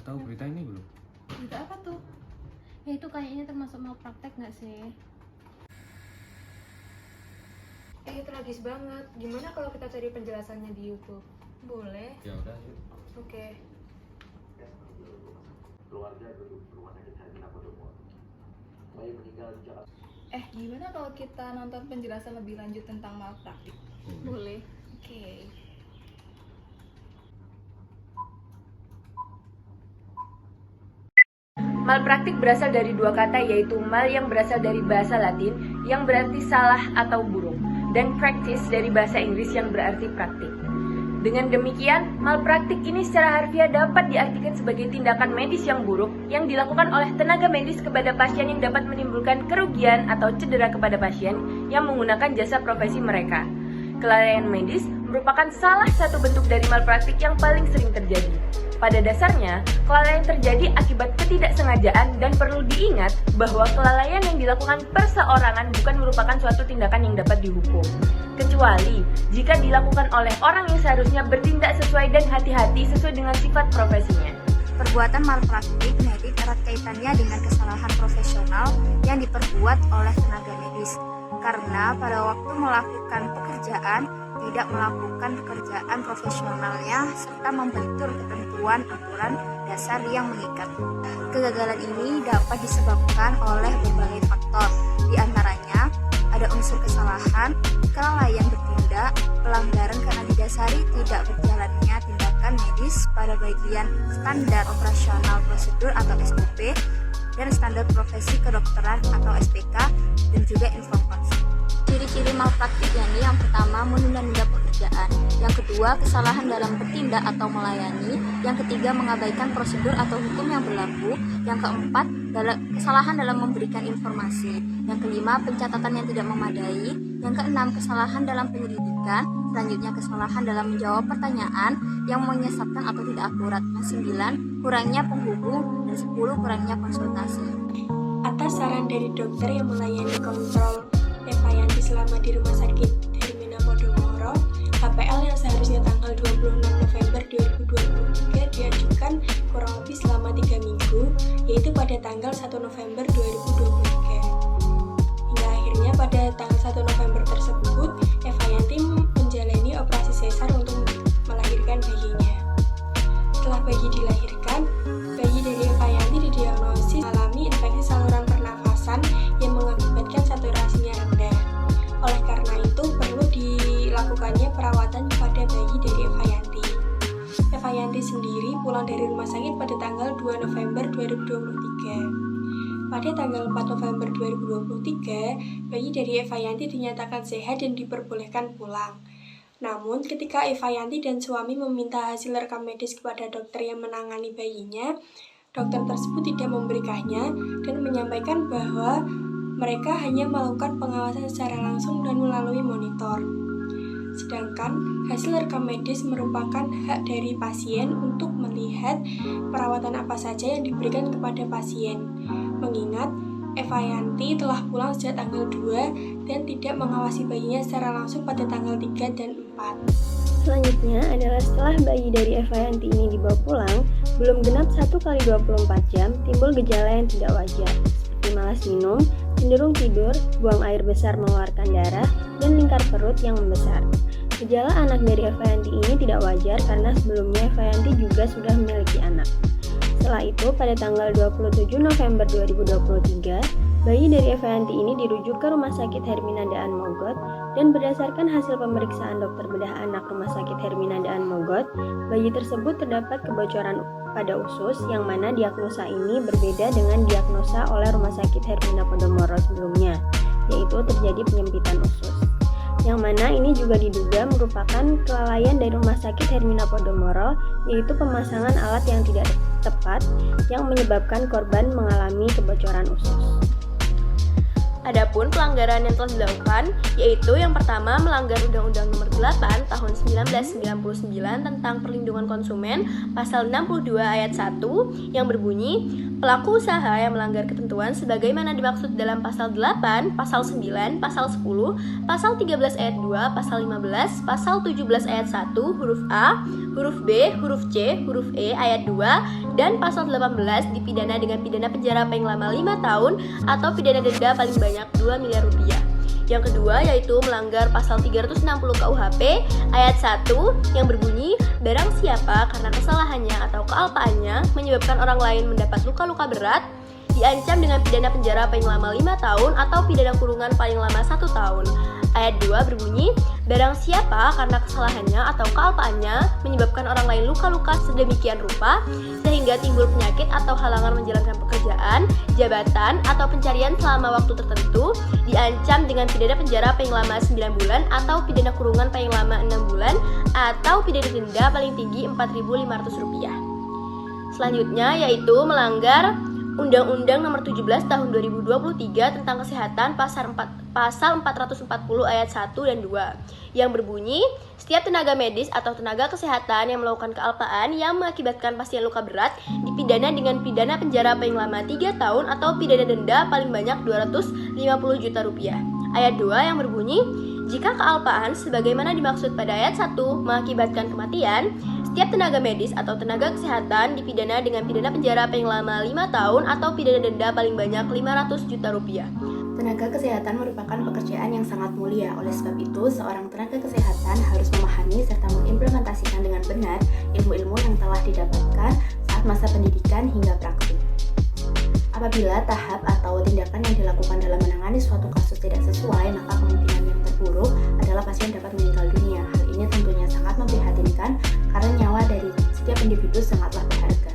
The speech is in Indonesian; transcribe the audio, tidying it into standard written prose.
tahu berita ini belum? Berita apa tuh? Ya itu kayaknya termasuk malpraktek nggak sih? Tragis banget. Gimana kalau kita cari penjelasannya di YouTube? Boleh? Ya udah, yuk. Oke. Keluarga gedung rumah sakit Hermina Podomoro. Bayi meninggal di Jakarta. Gimana kalau kita nonton penjelasan lebih lanjut tentang malpraktik? Boleh. Oke. Malpraktik berasal dari dua kata, yaitu mal yang berasal dari bahasa Latin yang berarti salah atau buruk, dan practice dari bahasa Inggris yang berarti praktik. Dengan demikian, malpraktik ini secara harfiah dapat diartikan sebagai tindakan medis yang buruk yang dilakukan oleh tenaga medis kepada pasien yang dapat menimbulkan kerugian atau cedera kepada pasien yang menggunakan jasa profesi mereka. Kelalaian medis merupakan salah satu bentuk dari malpraktik yang paling sering terjadi. Pada dasarnya, kelalaian terjadi akibat ketidaksengajaan dan perlu diingat bahwa kelalaian yang dilakukan perseorangan bukan merupakan suatu tindakan yang dapat dihukum. Kecuali jika dilakukan oleh orang yang seharusnya bertindak sesuai dan hati-hati sesuai dengan sifat profesinya. Perbuatan malpraktik medis erat kaitannya dengan kesalahan profesional yang diperbuat oleh tenaga medis. Karena pada waktu melakukan pekerjaan, tidak melakukan pekerjaan profesionalnya serta membentur ketentuan aturan dasar yang mengikat. Kegagalan ini dapat disebabkan oleh berbagai faktor, di antaranya ada unsur kesalahan, kelalaian bertindak, pelanggaran karena didasari tidak berjalannya tindakan medis pada bagian standar operasional prosedur atau SOP dan standar profesi kedokteran atau SPK dan juga informasi. Ciri-ciri malpraktik yakni yang pertama menunda-nunda pekerjaan, yang kedua kesalahan dalam bertindak atau melayani, yang ketiga mengabaikan prosedur atau hukum yang berlaku, yang keempat kesalahan dalam memberikan informasi, yang kelima pencatatan yang tidak memadai, yang keenam kesalahan dalam penyelidikan, selanjutnya kesalahan dalam menjawab pertanyaan yang menyesatkan atau tidak akurat, yang sembilan kurangnya penghubung, dan 10 kurangnya konsultasi. Atas saran dari dokter yang melayani kontrol Eva Yanti selama di Rumah Sakit Hermina Podomoro, HPL yang seharusnya tanggal 26 November 2023 diajukan kurang lebih selama 3 minggu, yaitu pada tanggal 1 November 2023. Hingga akhirnya pada tanggal 1 November tersebut, Eva Yanti menjalani operasi sesar untuk melahirkan bayinya. Setelah bayi dilahirkan, bayi dari Eva Yanti didiagnosis alami infeksi saluran pernafasan yang mengakibatkan saturasinya rendah. Oleh karena itu, perlu dilakukannya perawatan pada bayi dari Eva Yanti. Eva Yanti sendiri pulang dari rumah sakit pada tanggal 2 November 2023. Pada tanggal 4 November 2023, bayi dari Eva Yanti dinyatakan sehat dan diperbolehkan pulang. Namun, ketika Eva Yanti dan suami meminta hasil rekam medis kepada dokter yang menangani bayinya, dokter tersebut tidak memberikannya dan menyampaikan bahwa mereka hanya melakukan pengawasan secara langsung dan melalui monitor. Sedangkan hasil rekam medis merupakan hak dari pasien untuk melihat perawatan apa saja yang diberikan kepada pasien. Mengingat Eva Yanti telah pulang sejak tanggal 2 dan tidak mengawasi bayinya secara langsung pada tanggal 3 dan 4. Selanjutnya adalah setelah bayi dari Eva Yanti ini dibawa pulang, belum genap 1x24 jam timbul gejala yang tidak wajar, seperti malas minum, cenderung tidur, buang air besar mengeluarkan darah, dan lingkar perut yang membesar. Gejala anak dari Eva Yanti ini tidak wajar karena sebelumnya Eva Yanti juga sudah memiliki anak. Setelah itu, pada tanggal 27 November 2023, bayi dari Eva Yanti ini dirujuk ke Rumah Sakit Hermina Daan Mogot dan berdasarkan hasil pemeriksaan dokter bedah anak Rumah Sakit Hermina Daan Mogot, bayi tersebut terdapat kebocoran pada usus yang mana diagnosa ini berbeda dengan diagnosa oleh Rumah Sakit Hermina Podomoro sebelumnya, yaitu terjadi penyempitan usus. Yang mana ini juga diduga merupakan kelalaian dari Rumah Sakit Hermina Podomoro, yaitu pemasangan alat yang tidak tepat yang menyebabkan korban mengalami kebocoran usus. Adapun pelanggaran yang telah dilakukan, yaitu yang pertama melanggar Undang-Undang Nomor 8 Tahun 1999 tentang Perlindungan Konsumen, Pasal 62 Ayat 1 yang berbunyi, pelaku usaha yang melanggar ketentuan sebagaimana dimaksud dalam pasal 8, pasal 9, pasal 10, pasal 13 ayat 2, pasal 15, pasal 17 ayat 1, huruf A, huruf B, huruf C, huruf E ayat 2, dan pasal 18 dipidana dengan pidana penjara paling lama 5 tahun atau pidana denda paling banyak 2 miliar rupiah. Yang kedua yaitu melanggar pasal 360 KUHP ayat 1 yang berbunyi barang siapa karena kesalahannya atau kealpaannya menyebabkan orang lain mendapat luka-luka berat diancam dengan pidana penjara paling lama 5 tahun atau pidana kurungan paling lama 1 tahun. Ayat 2 berbunyi barang siapa karena kesalahannya atau kealpaannya menyebabkan orang lain luka-luka sedemikian rupa sehingga timbul penyakit atau halangan menjalankan pekerjaan, jabatan, atau pencarian selama waktu tertentu diancam dengan pidana penjara paling lama 9 bulan atau pidana kurungan paling lama 6 bulan atau pidana denda paling tinggi Rp4.500. Selanjutnya yaitu melanggar Undang-Undang Nomor 17 Tahun 2023 tentang Kesehatan Pasal 440 ayat 1 dan 2 yang berbunyi setiap tenaga medis atau tenaga kesehatan yang melakukan kealpaan yang mengakibatkan pasien luka berat dipidana dengan pidana penjara paling lama 3 tahun atau pidana denda paling banyak Rp250 juta. Ayat 2 yang berbunyi jika kealpaan sebagaimana dimaksud pada ayat 1 mengakibatkan kematian, setiap tenaga medis atau tenaga kesehatan dipidana dengan pidana penjara paling lama 5 tahun atau pidana denda paling banyak Rp500 juta. Tenaga kesehatan merupakan pekerjaan yang sangat mulia. Oleh sebab itu, seorang tenaga kesehatan harus memahami serta mengimplementasikan dengan benar ilmu-ilmu yang telah didapatkan saat masa pendidikan hingga praktik. Apabila tahap atau tindakan yang dilakukan dalam menangani suatu kasus tidak sesuai, maka kemungkinan yang terburuk adalah pasien dapat meninggal dunia. Hal ini tentunya sangat memprihatinkan karena nyawa dari setiap individu sangatlah berharga.